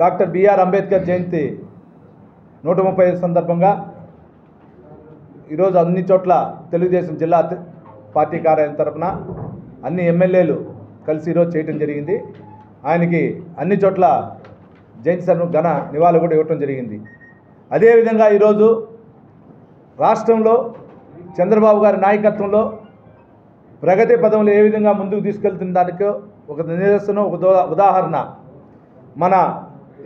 Doctor BR Ambedkar జయంతి 135 సందర్భంగా ఈరోజు అన్ని చోట్ల తెలుగుదేశం జిల్లా పార్టీ కార్యాలయం తరఫున అన్ని ఎమ్మెల్యేలు కలిసి ఈరోజు చేయడం జరిగింది. ఆయనకి అన్ని చోట్ల జయంతి సభను ఘన నివాళులు కూడా ఇవ్వటం జరిగింది. అదేవిధంగా ఈరోజు రాష్ట్రంలో చంద్రబాబు గారి నాయకత్వంలో ప్రగతి పదంలో ఏ విధంగా ముందుకు తీసుకెళ్తున్న దానికి ఒక నిదర్శనం, ఒక ఉదాహరణ మన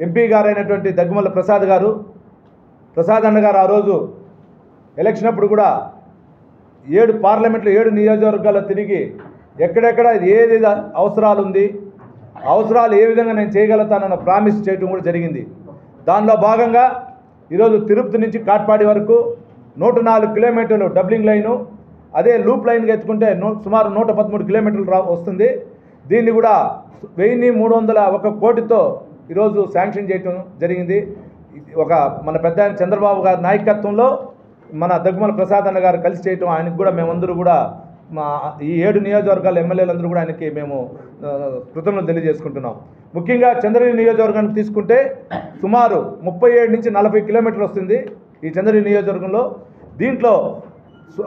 ఎంపీ గారైనటువంటి దగ్గుమల్ల ప్రసాద్ అన్న గారు ఆ రోజు ఎలక్షన్ అప్పుడు కూడా 7 పార్లమెంట్లో 7 నియోజకవర్గాల్లో తిరిగి ఎక్కడెక్కడ ఏది అవసరాలు ఉంది, అవసరాలు ఏ విధంగా నేను చేయగలుగుతానన్న ప్రామిస్ చేయడం కూడా జరిగింది. దానిలో భాగంగా ఈరోజు తిరుపతి నుంచి కాట్పాడి వరకు 104 కిలోమీటర్లు డబ్లింగ్ లైను, అదే లూప్ లైన్గా ఎత్తుకుంటే సుమారు 113 కిలోమీటర్లు వస్తుంది. దీన్ని కూడా 1301 కోటితో ఈరోజు శాంక్షన్ చేయడం జరిగింది. మన పెద్ద చంద్రబాబు గారి నాయకత్వంలో మన దగ్గుమల్ల ప్రసాద్ అన్న గారు కలిసి చేయటం, ఆయనకు కూడా మేమందరూ కూడా ఈ 7 నియోజకవర్గాల ఎమ్మెల్యేలందరూ కూడా ఆయనకి మేము కృతజ్ఞతలు తెలియజేసుకుంటున్నాం. ముఖ్యంగా చంద్రగిరి నియోజకవర్గాన్ని తీసుకుంటే సుమారు 37 నుంచి 40 కిలోమీటర్లు వస్తుంది ఈ చంద్రగిరి నియోజకవర్గంలో. దీంట్లో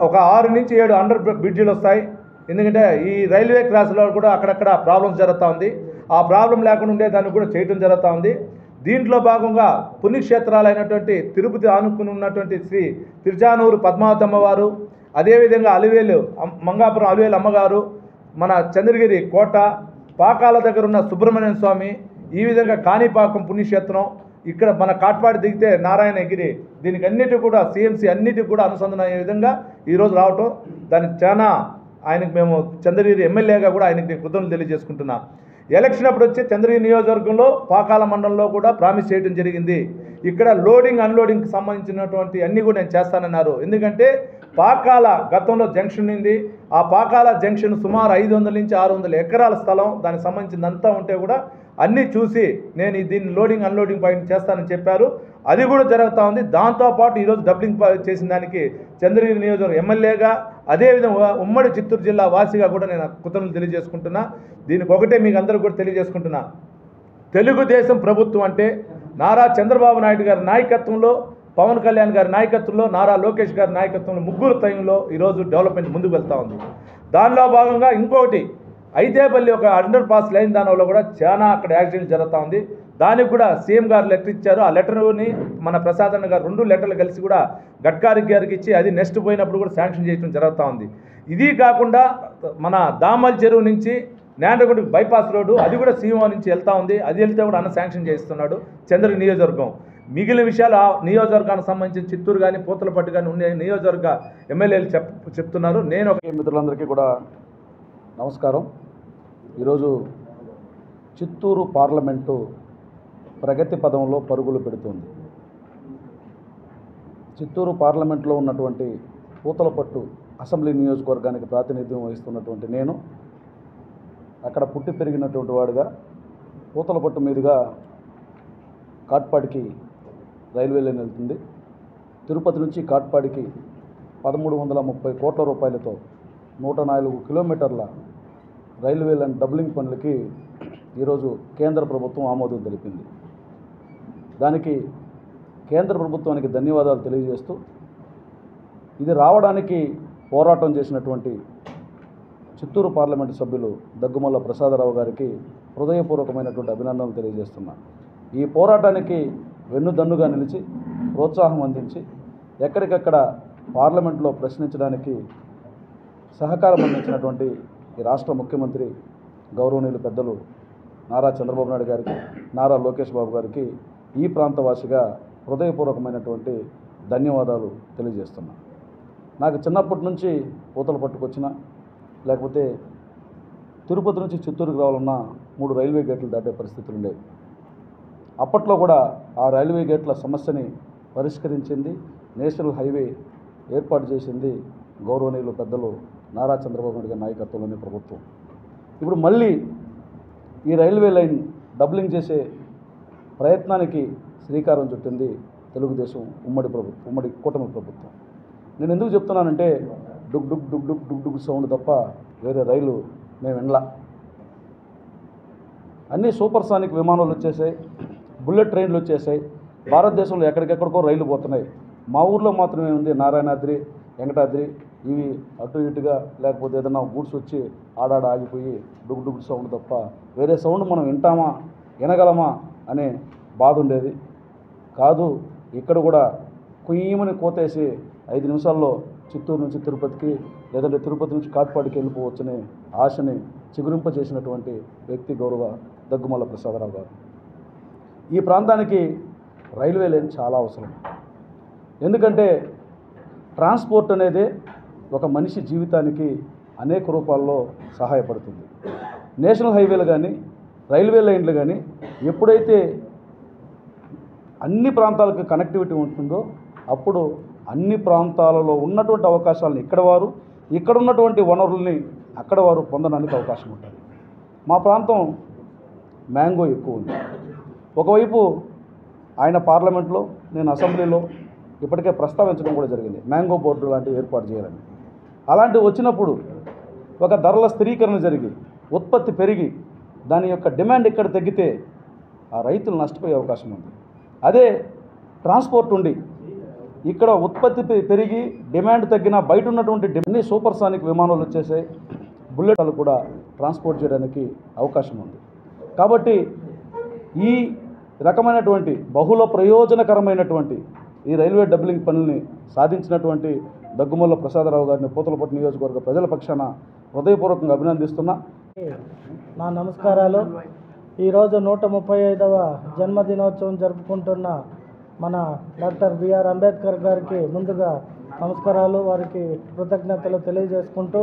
ఒక 6 నుంచి 7 అండర్ బ్రిడ్జిలు వస్తాయి. ఎందుకంటే ఈ రైల్వే క్రాస్లో కూడా అక్కడక్కడ ప్రాబ్లమ్స్ జరుగుతూ ఉంది. ఆ ప్రాబ్లం లేకుండా ఉండేదాన్ని కూడా చేయడం జరుగుతూ ఉంది. దీంట్లో భాగంగా పుణ్యక్షేత్రాలైనటువంటి తిరుపతి ఆనుకుని ఉన్నటువంటి శ్రీ తిరుచానూరు పద్మావతమ్మ వారు, అదేవిధంగా మంగాపురం అలివేలు అమ్మగారు, మన చంద్రగిరి కోట, పాకాల దగ్గర ఉన్న సుబ్రహ్మణ్య స్వామి, ఈ విధంగా కాణిపాకం పుణ్యక్షేత్రం, ఇక్కడ మన కాట్పాడి దిగితే నారాయణగిరి, దీనికి అన్నిటి కూడా సిఎంసి అన్నిటికి కూడా అనుసంధానం అయ్యే విధంగా ఈరోజు రావటం, దానికి చాలా ఆయనకు మేము చంద్రగిరి ఎమ్మెల్యేగా కూడా ఆయనకి కృతజ్ఞతలు తెలియజేసుకుంటున్నా. ఎలక్షన్ అప్పుడు వచ్చి చంద్రగిరి నియోజకవర్గంలో పాకాల మండలంలో కూడా ప్రామిస్ చేయడం జరిగింది. ఇక్కడ లోడింగ్ అన్లోడింగ్కి సంబంధించినటువంటి అన్నీ కూడా నేను చేస్తానన్నారు. ఎందుకంటే పాకాల గతంలో జంక్షన్ ఉంది. ఆ పాకాల జంక్షన్ సుమారు 500 నుంచి 600 ఎకరాల స్థలం, దానికి సంబంధించిందంతా ఉంటే కూడా అన్నీ చూసి నేను దీన్ని లోడింగ్ అన్లోడింగ్ పాయింట్ చేస్తానని చెప్పారు. అది కూడా జరుగుతూ ఉంది. దాంతోపాటు ఈరోజు డబ్లింగ్ చేసిన దానికి చంద్రగిరి నియోజకవర్గం ఎమ్మెల్యేగా, అదేవిధంగా ఉమ్మడి చిత్తూరు జిల్లా వాసిగా కూడా నేను కృతజ్ఞతలు తెలియజేసుకుంటున్నా. దీనికి ఒకటే మీకు అందరూ కూడా తెలియజేసుకుంటున్నా, తెలుగుదేశం ప్రభుత్వం అంటే నారా చంద్రబాబు నాయుడు గారి నాయకత్వంలో, పవన్ కళ్యాణ్ గారి నాయకత్వంలో, నారా లోకేష్ గారి నాయకత్వంలో ముగ్గురు టైంలో ఈరోజు డెవలప్మెంట్ ముందుకు వెళ్తూ ఉంది. దానిలో భాగంగా ఇంకొకటి ఐదేపల్లి ఒక అండర్ పాస్ లైన్ దానివల్ల కూడా చాలా అక్కడ యాక్సిడెంట్ జరుగుతూ ఉంది. దానికి కూడా సీఎం గారు లెటర్ ఇచ్చారు. ఆ లెటర్ని మన ప్రసాద్ అన్న గారు 2 లెటర్లు కలిసి కూడా గడ్కారీ గారికి ఇచ్చి అది నెక్స్ట్ పోయినప్పుడు కూడా శాంక్షన్ చేయడం జరుగుతూ ఉంది. ఇది కాకుండా మన దామల్ చెరువు నుంచి నేండ్రగుంట బైపాస్ రోడ్డు, అది కూడా సీఎం నుంచి వెళ్తూ ఉంది. అది వెళ్తే కూడా అన్న శాంక్షన్ చేస్తున్నాడు చంద్రగిరి నియోజకవర్గం. మిగిలిన విషయాలు ఆ నియోజకవర్గానికి సంబంధించి చిత్తూరు కానీ పూతలపట్టు కానీ ఉండే నియోజకవర్గ ఎమ్మెల్యేలు చెప్తున్నారు. నేను మిత్రులందరికీ కూడా నమస్కారం. ఈరోజు చిత్తూరు పార్లమెంటు ప్రగతి పదంలో పరుగులు పెడుతుంది. చిత్తూరు పార్లమెంట్లో ఉన్నటువంటి పూతలపట్టు అసెంబ్లీ నియోజకవర్గానికి ప్రాతినిధ్యం వహిస్తున్నటువంటి నేను అక్కడ పుట్టి పెరిగినటువంటి వాడుగా పూతలపట్టు మీదుగా కాట్పాడికి రైల్వే లైన్ వెళ్తుంది. తిరుపతి నుంచి కాట్పాడికి 1330 కోట్ల రూపాయలతో 104 కిలోమీటర్ల రైల్వే లైన్ డబ్లింగ్ పనులకి ఈరోజు కేంద్ర ప్రభుత్వం ఆమోదం తెలిపింది. దానికి కేంద్ర ప్రభుత్వానికి ధన్యవాదాలు తెలియజేస్తూ, ఇది రావడానికి పోరాటం చేసినటువంటి చిత్తూరు పార్లమెంటు సభ్యులు దగ్గుమల్ల ప్రసాదరావు గారికి హృదయపూర్వకమైనటువంటి అభినందనలు తెలియజేస్తున్నా. ఈ పోరాటానికి వెన్నుదన్నుగా నిలిచి ప్రోత్సాహం అందించి ఎక్కడికక్కడ పార్లమెంట్లో ప్రశ్నించడానికి సహకారం అందించినటువంటి ఈ రాష్ట్ర ముఖ్యమంత్రి గౌరవనీయులు పెద్దలు నారా చంద్రబాబు నాయుడు గారికి, నారా లోకేష్ బాబు గారికి ఈ ప్రాంతవాసిగా హృదయపూర్వకమైనటువంటి ధన్యవాదాలు తెలియజేస్తున్నా. నాకు చిన్నప్పటి నుంచి పూతలు పట్టుకొచ్చిన, లేకపోతే తిరుపతి నుంచి చిత్తూరుకు రావాలన్నా 3 రైల్వే గేట్లు దాటే పరిస్థితులు ఉండేవి. అప్పట్లో కూడా ఆ రైల్వే గేట్ల సమస్యని పరిష్కరించింది, నేషనల్ హైవే ఏర్పాటు చేసింది గౌరవనీయులు పెద్దలు నారా చంద్రబాబు నాయుడు గారి నాయకత్వంలోని ప్రభుత్వం. ఇప్పుడు మళ్ళీ ఈ రైల్వే లైన్ డబ్లింగ్ చేసే ప్రయత్నానికి శ్రీకారం చుట్టింది తెలుగుదేశం ఉమ్మడి కూటమి ప్రభుత్వం. నేను ఎందుకు చెప్తున్నానంటే డుగ్ డుగ్ డుగ్ డుగ్ డుగ్ డుగ్ సౌండ్ తప్ప వేరే రైలు మేము వినలా. అన్నీ సూపర్సానిక్ విమానాలు వచ్చేసాయి, బుల్లెట్ ట్రైన్లు వచ్చేసాయి. భారతదేశంలో ఎక్కడికెక్కడికో రైళ్లు పోతున్నాయి. మా ఊర్లో మాత్రమే ఉంది నారాయణాద్రి, వెంకటాద్రి. ఇవి అటు ఇటుగా లేకపోతే ఏదైనా గూడ్స్ వచ్చి ఆడాడ ఆగిపోయి డుగు సౌండ్ తప్ప వేరే సౌండ్ మనం వింటామా, వినగలమా అనే బాధ ఉండేది కాదు. ఇక్కడ కూడా కుయ్యమని కోతేసి 5 నిమిషాల్లో చిత్తూరు నుంచి తిరుపతికి, లేదంటే తిరుపతి నుంచి కాట్పాడికి వెళ్ళిపోవచ్చనే ఆశని చిగురింపజేసినటువంటి వ్యక్తి గౌరవ దగ్గుమల్ల ప్రసాదరావు గారు. ఈ ప్రాంతానికి రైల్వే లైన్ చాలా అవసరం. ఎందుకంటే ట్రాన్స్పోర్ట్ అనేది ఒక మనిషి జీవితానికి అనేక రూపాల్లో సహాయపడుతుంది. నేషనల్ హైవేలు కానీ రైల్వే లైన్లు కానీ ఎప్పుడైతే అన్ని ప్రాంతాలకు కనెక్టివిటీ ఉంటుందో అప్పుడు అన్ని ప్రాంతాలలో ఉన్నటువంటి అవకాశాలను ఇక్కడ ఉన్నటువంటి వనరుల్ని అక్కడ వారు పొందడానికి అవకాశం ఉంటుంది. మా ప్రాంతం మ్యాంగో ఎక్కువ ఉంది. ఒకవైపు ఆయన పార్లమెంట్లో, నేను అసెంబ్లీలో ఇప్పటికే ప్రస్తావించడం కూడా జరిగింది, మ్యాంగో బోర్డు లాంటివి ఏర్పాటు చేయాలని. అలాంటివి వచ్చినప్పుడు ఒక ధరల స్థిరీకరణ జరిగి ఉత్పత్తి పెరిగి దాని యొక్క డిమాండ్ ఇక్కడ తగ్గితే ఆ రైతులు నష్టపోయే అవకాశం ఉంది. అదే ట్రాన్స్పోర్ట్ ఉండి ఇక్కడ ఉత్పత్తి పెరిగి డిమాండ్ తగ్గినా బయట ఉన్నటువంటి అన్ని సూపర్సానిక్ విమానాలు వచ్చేసాయి, బుల్లెట్లు కూడా ట్రాన్స్పోర్ట్ చేయడానికి అవకాశం ఉంది. కాబట్టి ఈ రకమైనటువంటి బహుళ ప్రయోజనకరమైనటువంటి ఈ రైల్వే డబ్లింగ్ పనుల్ని సాధించినటువంటి దగ్గుమల్ల ప్రసాదరావు గారిని పూతలపట్టు నియోజకవర్గ ప్రజల పక్షాన హృదయపూర్వకంగా అభినందిస్తున్నా. నా నమస్కారాలు. ఈరోజు 135వ జన్మదినోత్సవం జరుపుకుంటున్న మన డాక్టర్ బిఆర్ అంబేద్కర్ గారికి ముందుగా నమస్కారాలు, వారికి కృతజ్ఞతలు తెలియజేసుకుంటూ,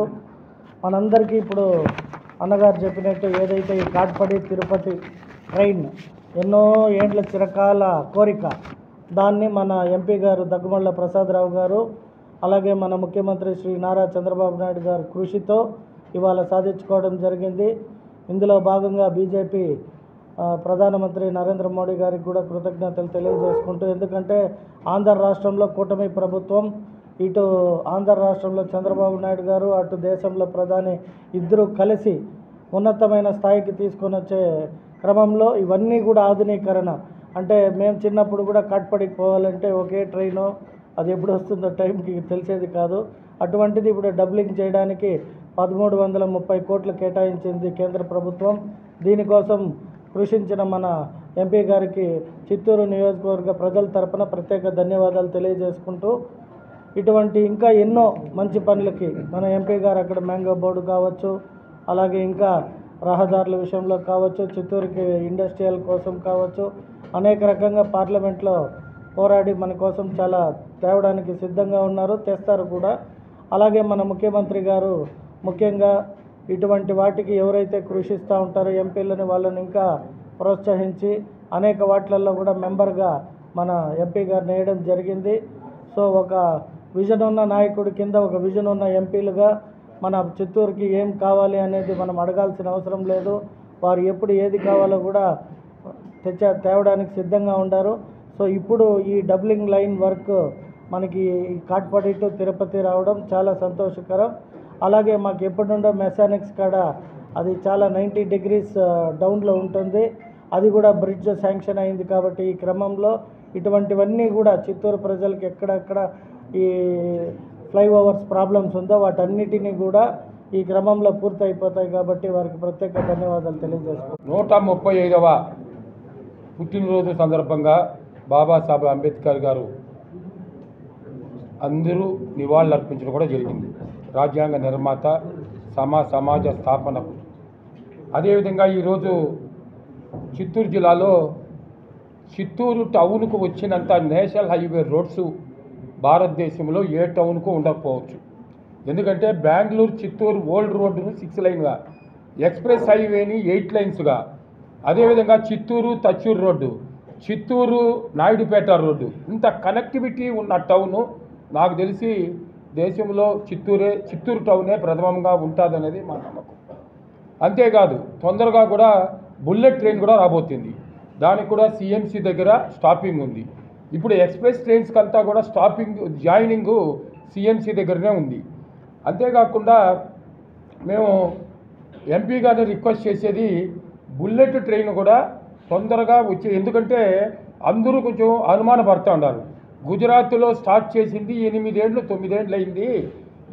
మనందరికీ ఇప్పుడు అన్నగారు చెప్పినట్టు ఏదైతే ఈ కాట్పాడి తిరుపతి ట్రైన్ ఎన్నో ఏండ్ల చిరకాల కోరిక, దాన్ని మన ఎంపీ గారు దగ్గుమల్ల ప్రసాదరావు గారు, అలాగే మన ముఖ్యమంత్రి శ్రీ నారా చంద్రబాబు నాయుడు గారు కృషితో ఇవాళ సాధించుకోవడం జరిగింది. ఇందులో భాగంగా బీజేపీ ప్రధానమంత్రి నరేంద్ర మోడీ గారికి కూడా కృతజ్ఞతలు తెలియజేసుకుంటూ, ఎందుకంటే ఆంధ్ర రాష్ట్రంలో కూటమి ప్రభుత్వం, ఇటు ఆంధ్ర రాష్ట్రంలో చంద్రబాబు నాయుడు గారు, అటు దేశంలో ప్రధాని ఇద్దరు కలిసి ఉన్నతమైన స్థాయికి తీసుకొని వచ్చే క్రమంలో ఇవన్నీ కూడా ఆధునీకరణ. అంటే మేము చిన్నప్పుడు కూడా కాట్పాడికి పోవాలంటే ఒకే ట్రైను, అది ఎప్పుడు వస్తుందో టైంకి తెలిసేది కాదు. అటువంటిది ఇప్పుడు డబ్లింగ్ చేయడానికి 1330 కోట్లు కేటాయించింది కేంద్ర ప్రభుత్వం. దీనికోసం కృషించిన మన ఎంపీ గారికి చిత్తూరు నియోజకవర్గ ప్రజల తరపున ప్రత్యేక ధన్యవాదాలు తెలియజేసుకుంటూ, ఇటువంటి ఇంకా ఎన్నో మంచి పనులకి మన ఎంపీ గారు అక్కడ మ్యాంగో బోర్డు కావచ్చు, అలాగే ఇంకా రహదారుల విషయంలో కావచ్చు, చిత్తూరుకి ఇండస్ట్రియల్ కోసం కావచ్చు, అనేక రకంగా పార్లమెంట్లో పోరాడి మన కోసం చాలా తేవడానికి సిద్ధంగా ఉన్నారు, తెస్తారు కూడా. అలాగే మన ముఖ్యమంత్రి గారు ముఖ్యంగా ఇటువంటి వాటికి ఎవరైతే కృషిస్తూ ఉంటారో ఎంపీలని, వాళ్ళని ఇంకా ప్రోత్సహించి అనేక వాటిలలో కూడా మెంబర్గా మన ఎంపీ గారిని వేయడం జరిగింది. సో ఒక విజన్ ఉన్న నాయకుడి కింద ఒక విజన్ ఉన్న ఎంపీలుగా మన చిత్తూరుకి ఏం కావాలి అనేది మనం అడగాల్సిన అవసరం లేదు. వారు ఎప్పుడు ఏది కావాలో కూడా తేవడానికి సిద్ధంగా ఉన్నారు. సో ఇప్పుడు ఈ డబ్లింగ్ లైన్ వర్క్ మనకి కాట్పాడి టు తిరుపతి రావడం చాలా సంతోషకరం. అలాగే మాకు ఎప్పటి నుండో మెకానిక్స్ కాడ అది చాలా 90 డిగ్రీస్ డౌన్లో ఉంటుంది, అది కూడా బ్రిడ్జ్ శాంక్షన్ అయింది. కాబట్టి ఈ క్రమంలో ఇటువంటివన్నీ కూడా చిత్తూరు ప్రజలకు ఎక్కడెక్కడ ఈ ఫ్లైఓవర్స్ ప్రాబ్లమ్స్ ఉందో వాటన్నిటినీ కూడా ఈ క్రమంలో పూర్తి అయిపోతాయి. కాబట్టి వారికి ప్రత్యేక ధన్యవాదాలు తెలియజేస్తున్నాను. 135వ పుట్టినరోజు సందర్భంగా బాబాసాహెబ్ అంబేద్కర్ గారు అందరూ నివాళులు అర్పించడం కూడా జరిగింది. రాజ్యాంగ నిర్మాత, సమాజ స్థాపనకు. అదేవిధంగా ఈరోజు చిత్తూరు జిల్లాలో చిత్తూరు టౌన్కు వచ్చినంత నేషనల్ హైవే రోడ్స్ భారతదేశంలో ఏ టౌన్కు ఉండకపోవచ్చు. ఎందుకంటే బెంగళూరు చిత్తూరు ఓల్డ్ రోడ్డును 6 లైన్గా, ఎక్స్ప్రెస్ హైవేని 8 లైన్స్గా, అదేవిధంగా చిత్తూరు తచ్చూరు రోడ్డు, చిత్తూరు నాయుడుపేట రోడ్డు, ఇంత కనెక్టివిటీ ఉన్న టౌను నాకు తెలిసి దేశంలో చిత్తూరు టౌనే ప్రథమంగా ఉంటుందనేది మా నమ్మకం. అంతేకాదు తొందరగా కూడా బుల్లెట్ ట్రైన్ కూడా రాబోతుంది. దానికి కూడా సిఎంసి దగ్గర స్టాపింగ్ ఉంది. ఇప్పుడు ఎక్స్ప్రెస్ ట్రైన్స్కి అంతా కూడా జాయినింగ్ సిఎంసి దగ్గరనే ఉంది. అంతేకాకుండా మేము ఎంపీ గారిని రిక్వెస్ట్ చేసేది బుల్లెట్ ట్రైన్ కూడా తొందరగా వచ్చి, ఎందుకంటే అందరూ కొంచెం అనుమానపడుతూ ఉన్నారు. గుజరాత్లో స్టార్ట్ చేసింది 8 ఏళ్ళు 9 ఏళ్ళు అయింది,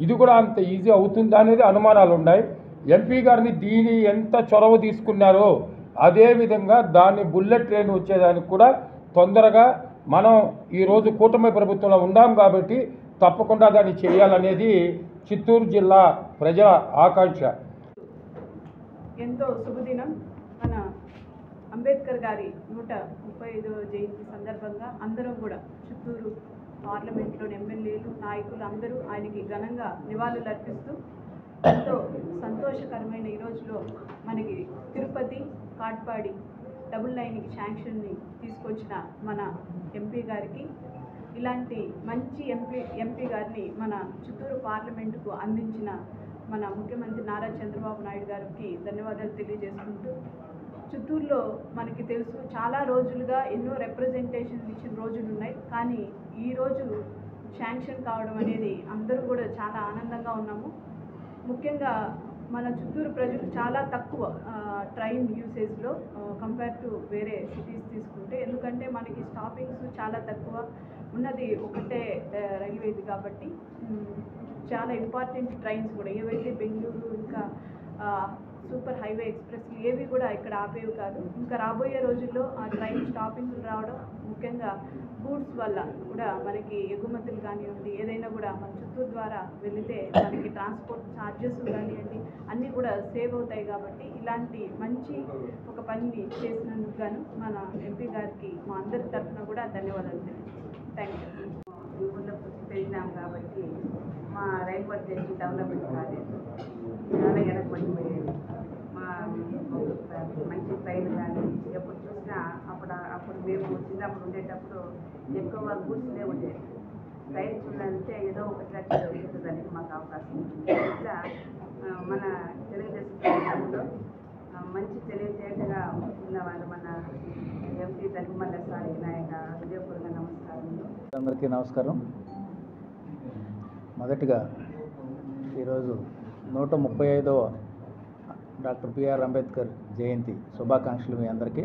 ఇది కూడా అంత ఈజీ అవుతుందా అనేది అనుమానాలు ఉన్నాయి. ఎంపీ గారిని దీని ఎంత చొరవ తీసుకున్నారో అదేవిధంగా దాన్ని బుల్లెట్ ట్రైన్ వచ్చేదానికి కూడా తొందరగా మనం ఈరోజు కూటమి ప్రభుత్వంలో ఉన్నాం కాబట్టి తప్పకుండా దాన్ని చేయాలనేది చిత్తూరు జిల్లా ప్రజల ఆకాంక్ష. ఎంతో శుభదినం. మన అంబేద్కర్ గారి 135వ జయంతి సందర్భంగా అందరం కూడా చిత్తూరు పార్లమెంట్లోని ఎమ్మెల్యేలు, నాయకులు అందరూ ఆయనకి ఘనంగా నివాళులు అర్పిస్తూ ఎంతో సంతోషకరమైన ఈ రోజులో మనకి తిరుపతి కాట్పాడి డబుల్ లైన్కి శాంక్షన్ని తీసుకొచ్చిన మన ఎంపీ గారికి, ఇలాంటి మంచి ఎంపీ గారిని మన చిత్తూరు పార్లమెంటుకు అందించిన మన ముఖ్యమంత్రి నారా చంద్రబాబు నాయుడు గారికి ధన్యవాదాలు తెలియజేసుకుంటూ, చిత్తూరులో మనకి తెలుసు చాలా రోజులుగా ఎన్నో రిప్రజెంటేషన్లు ఇచ్చిన రోజులు ఉన్నాయి. కానీ ఈరోజు శాంక్షన్ కావడం అనేది అందరూ కూడా చాలా ఆనందంగా ఉన్నాము. ముఖ్యంగా మన చిత్తూరు ప్రజలు చాలా తక్కువ ట్రైన్ యూసేజ్లో కంపేర్ టు వేరే సిటీస్ తీసుకుంటే, ఎందుకంటే మనకి స్టాపింగ్స్ చాలా తక్కువ ఉన్నది, ఒకటే రైల్వేది కాబట్టి చాలా ఇంపార్టెంట్ ట్రైన్స్ కూడా ఏవైతే బెంగళూరు ఇంకా సూపర్ హైవే ఎక్స్ప్రెస్లు ఏవి కూడా ఇక్కడ ఆపేవి కాదు. ఇంకా రాబోయే రోజుల్లో ఆ ట్రైన్ స్టాపింగ్లు రావడం, ముఖ్యంగా గూడ్స్ వల్ల కూడా మనకి ఎగుమతులు కానివ్వండి, ఏదైనా కూడా మన చిత్తూరు ద్వారా వెళితే మనకి ట్రాన్స్పోర్ట్ ఛార్జెస్ కానివ్వండి అన్నీ కూడా సేవ్ అవుతాయి. కాబట్టి ఇలాంటి మంచి ఒక పనిని చేసినందుకు గాను మన ఎంపీ గారికి మా అందరి తరఫున కూడా ధన్యవాదాలు తెలియజేస్తాను. Thank you. ఊళ్ళో పెరిగినాం కాబట్టి మా రైల్వే స్టేషన్ డెవలప్మెంట్ కాలేదు, చాలా వెనకబడిపోయేది. మా మంచి ట్రైన్ కానీ ఎప్పుడు చూసినా అప్పుడు మేము చిన్నప్పుడు ఉండేటప్పుడు ఎక్కువ గూడ్స్లే ఉండేది. ట్రైన్స్ ఉందంటే ఏదో ఒకటి రక్షించడానికి మాకు అవకాశం ఉంటుంది. ఇట్లా మన తెలుగుదేశం ప్రభుత్వంలో మంచి తెలివితేటగా ఉన్నవాళ్ళు మన ఎంపీ ధర్మల్ల సాయి నాయక హృదయపూర్వక నమస్కారములు. అందరికీ నమస్కారం. మొదటిగా ఈరోజు 135వ డాక్టర్ బిఆర్ అంబేద్కర్ జయంతి శుభాకాంక్షలు మీ అందరికీ.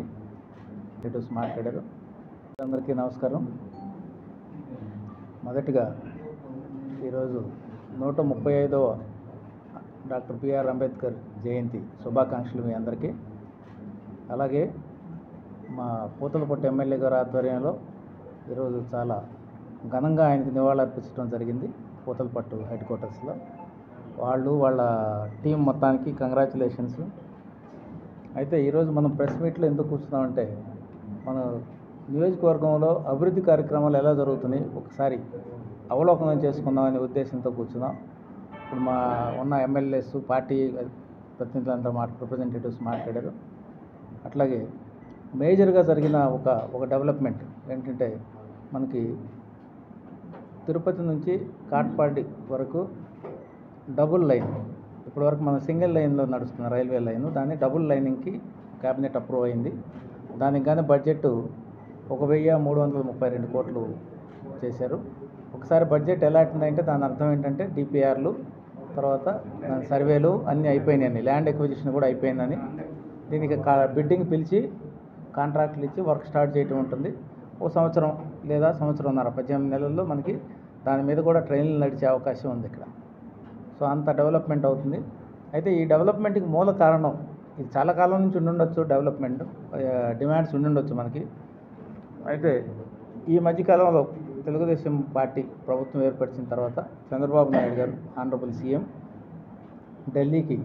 రిలేటివ్స్ మాట్లాడారు. అందరికీ నమస్కారం. మొదటిగా ఈరోజు 135వ డాక్టర్ బిఆర్ అంబేద్కర్ జయంతి శుభాకాంక్షలు మీ అందరికీ. అలాగే మా పూతలపట్టు ఎమ్మెల్యే గారి ఆధ్వర్యంలో ఈరోజు చాలా ఘనంగా ఆయనకి నివాళులర్పించడం జరిగింది పూతలపట్టు హెడ్ క్వార్టర్స్లో. వాళ్ళ టీం మొత్తానికి కంగ్రాచులేషన్స్. అయితే ఈరోజు మనం ప్రెస్ మీట్లో ఎందుకు కూర్చున్నామంటే, మన నియోజకవర్గంలో అభివృద్ధి కార్యక్రమాలు ఎలా జరుగుతున్నాయి ఒకసారి అవలోకనం చేసుకుందామనే ఉద్దేశంతో కూర్చున్నాం. ఇప్పుడు మా ఉన్న ఎమ్మెల్యేస్, పార్టీ ప్రతినిధులంతా రిప్రజెంటేటివ్స్ మాట్లాడారు. అట్లాగే మేజర్గా జరిగిన ఒక డెవలప్మెంట్ ఏంటంటే, మనకి తిరుపతి నుంచి కాట్పాడి వరకు డబుల్ లైన్, ఇప్పటివరకు మనం సింగిల్ లైన్లో నడుస్తున్న రైల్వే లైన్, దాన్ని డబుల్ లైనింగ్కి క్యాబినెట్ అప్రూవ్ అయింది. దానికి కానీ బడ్జెట్ 1332 కోట్లు చేశారు. ఒకసారి బడ్జెట్ ఎలా అంటే దాని అర్థం ఏంటంటే డిపిఆర్లు, తర్వాత దాని సర్వేలు అన్నీ అయిపోయినాయని, ల్యాండ్ ఎక్విజిషన్ కూడా అయిపోయిందని, దీనికి బిడ్డింగ్ పిలిచి కాంట్రాక్ట్లు ఇచ్చి వర్క్ స్టార్ట్ చేయటం ఉంటుంది. ఒక సంవత్సరం లేదా సంవత్సరంన్నర 18 నెలల్లో మనకి దాని మీద కూడా ట్రైన్లు నడిచే అవకాశం ఉంది ఇక్కడ. సో అంత డెవలప్మెంట్ అవుతుంది. అయితే ఈ డెవలప్మెంట్కి మూల కారణం, ఇది చాలా కాలం నుంచి ఉండుండొచ్చు, డెవలప్మెంట్ డిమాండ్స్ ఉండుండొచ్చు మనకి. అయితే ఈ మధ్యకాలంలో తెలుగుదేశం పార్టీ ప్రభుత్వం ఏర్పరిచిన తర్వాత చంద్రబాబు నాయుడు గారు ఆనరబుల్ సీఎం ఢిల్లీకి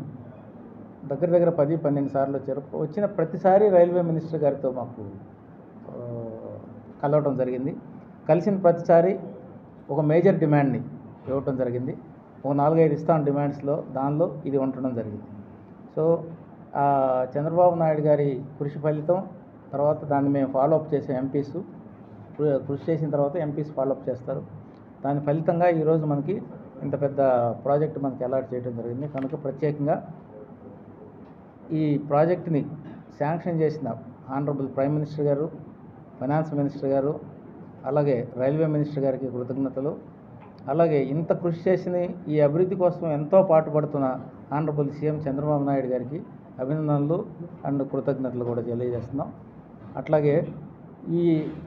దగ్గర 10-12 సార్లు వచ్చారు. వచ్చిన ప్రతిసారి రైల్వే మినిస్టర్ గారితో మాకు కలవటం జరిగింది. కలిసిన ప్రతిసారి ఒక మేజర్ డిమాండ్ని ఇవ్వటం జరిగింది. ఒక 4-5 ఇస్తాను డిమాండ్స్లో, దానిలో ఇది ఉండటం జరిగింది. సో చంద్రబాబు నాయుడు గారి కృషి ఫలితం, తర్వాత దాన్ని మేము ఫాలోఅప్ చేసే ఎంపీస్, కృషి చేసిన తర్వాత ఎంపీస్ ఫాలోఅప్ చేస్తారు. దాని ఫలితంగా ఈరోజు మనకి ఇంత పెద్ద ప్రాజెక్ట్ మనకి అలాట్ చేయడం జరిగింది. కనుక ప్రత్యేకంగా ఈ ప్రాజెక్ట్ని శాంక్షన్ చేసిన ఆనరబుల్ ప్రైమ్ మినిస్టర్ గారు, ఫైనాన్స్ మినిస్టర్ గారు, అలాగే రైల్వే మినిస్టర్ గారికి కృతజ్ఞతలు. అలాగే ఇంత కృషి చేసిన ఈ అభివృద్ధి కోసం ఎంతో పాటుపడుతున్న ఆనరబుల్ సీఎం చంద్రబాబు నాయుడు గారికి అభినందనలు అండ్ కృతజ్ఞతలు కూడా తెలియజేస్తున్నాం. అట్లాగే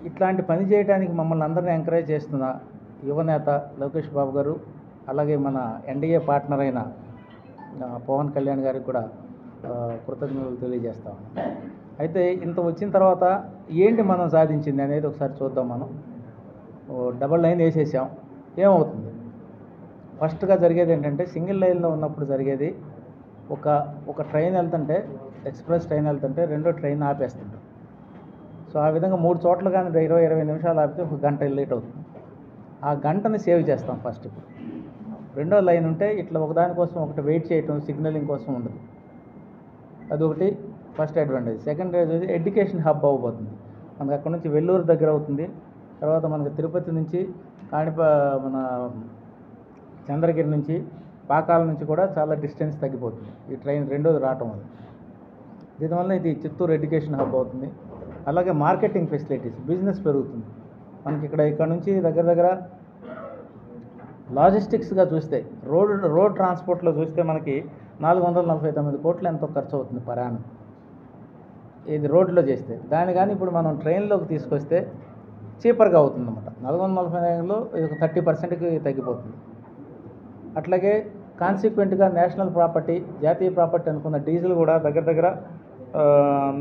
ఇట్లాంటి పని చేయడానికి మమ్మల్ని అందరినీ ఎంకరేజ్ చేస్తున్న యువనేత లోకేష్ బాబు గారు, అలాగే మన ఎన్డీఏ పార్ట్నర్ అయిన పవన్ కళ్యాణ్ గారికి కూడా కృతజ్ఞతలు తెలియజేస్తా ఉన్నాం. అయితే ఇంత వచ్చిన తర్వాత ఏంటి మనం సాధించింది అనేది ఒకసారి చూద్దాం. మనం డబుల్ లైన్ వేసేసాం, ఏమవుతుంది? ఫస్ట్గా జరిగేది ఏంటంటే, సింగిల్ లైన్లో ఉన్నప్పుడు జరిగేది ఒక ట్రైన్ వెళ్తుంటే, ఎక్స్ప్రెస్ ట్రైన్ వెళ్తుంటే రెండో ట్రైన్ ఆపేస్తుంటాం. సో ఆ విధంగా 3 చోట్ల కానీ 20-20 నిమిషాలు ఆపితే ఒక గంట లేట్ అవుతుంది. ఆ గంటని సేవ్ చేస్తాం ఫస్ట్. రెండో లైన్ ఉంటే ఇట్లా ఒకదానికోసం ఒకటి వెయిట్ చేయటం, సిగ్నలింగ్ కోసం ఉండదు. అదొకటి first advantage. Second advantage, education hub అవ్వబోతుంది. మనకు అక్కడ నుంచి వెల్లూరు దగ్గర అవుతుంది. తర్వాత మనకి తిరుపతి నుంచి మన చంద్రగిరి నుంచి పాకాల నుంచి కూడా చాలా డిస్టెన్స్ తగ్గిపోతుంది ఈ ట్రైన్ రెండోది రావటం వల్ల. దీనివల్ల ఇది చిత్తూరు ఎడ్యుకేషన్ హబ్ అవుతుంది. అలాగే మార్కెటింగ్ ఫెసిలిటీస్, బిజినెస్ పెరుగుతుంది. మనకి ఇక్కడ నుంచి దగ్గర లాజిస్టిక్స్గా చూస్తే, రోడ్ ట్రాన్స్పోర్ట్లో చూస్తే మనకి 449 కోట్లు ఎంతో ఖర్చు అవుతుంది ప్రయాణం, ఇది రోడ్లో చేస్తే. దాని కానీ ఇప్పుడు మనం ట్రైన్లోకి తీసుకొస్తే చీపర్గా అవుతుంది అన్నమాట. 449లో 30%కి తగ్గిపోతుంది. అట్లాగే కాన్సిక్వెంట్గా నేషనల్ ప్రాపర్టీ, జాతీయ ప్రాపర్టీ అనుకున్న డీజిల్ కూడా దగ్గర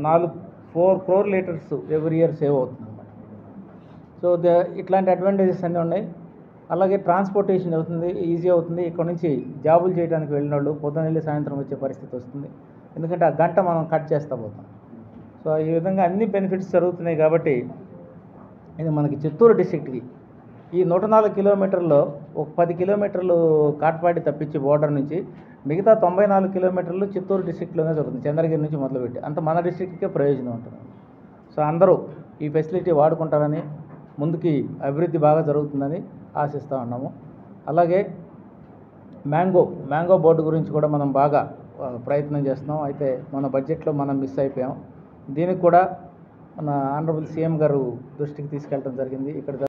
4 crore litres every year save అవుతుంది అన్నమాట. సో ఇట్లాంటి అడ్వాంటేజెస్ అన్నీ ఉన్నాయి. అలాగే ట్రాన్స్పోర్టేషన్ అవుతుంది, ఈజీ అవుతుంది. ఇక్కడ నుంచి జాబులు చేయడానికి వెళ్ళిన వాళ్ళు పొద్దున వెళ్ళి సాయంత్రం వచ్చే పరిస్థితి వస్తుంది, ఎందుకంటే ఆ గంట మనం కట్ చేస్తూ పోతాం. సో ఈ విధంగా అన్ని బెనిఫిట్స్ జరుగుతున్నాయి. కాబట్టి ఇది మనకి చిత్తూరు డిస్ట్రిక్ట్కి ఈ 104 కిలోమీటర్లో ఒక 10 కిలోమీటర్లు కాట్పాడి తప్పించి బోర్డర్ నుంచి, మిగతా 94 కిలోమీటర్లు చిత్తూరు డిస్ట్రిక్ట్లోనే జరుగుతుంది, చంద్రగిరి నుంచి మొదలుపెట్టి. అంత మన డిస్ట్రిక్ట్కే ప్రయోజనం ఉంటుంది. సో అందరూ ఈ ఫెసిలిటీ వాడుకుంటారని, ముందుకి అభివృద్ధి బాగా జరుగుతుందని ఆశిస్తూ ఉన్నాము. అలాగే మ్యాంగో బోర్డు గురించి కూడా మనం బాగా ప్రయత్నం చేస్తున్నాం. అయితే మన బడ్జెట్లో మనం మిస్ అయిపోయాం. దీనికి కూడా మన ఆనరబుల్ సీఎం గారు దృష్టికి తీసుకెళ్ళడం జరిగింది. ఇక్కడ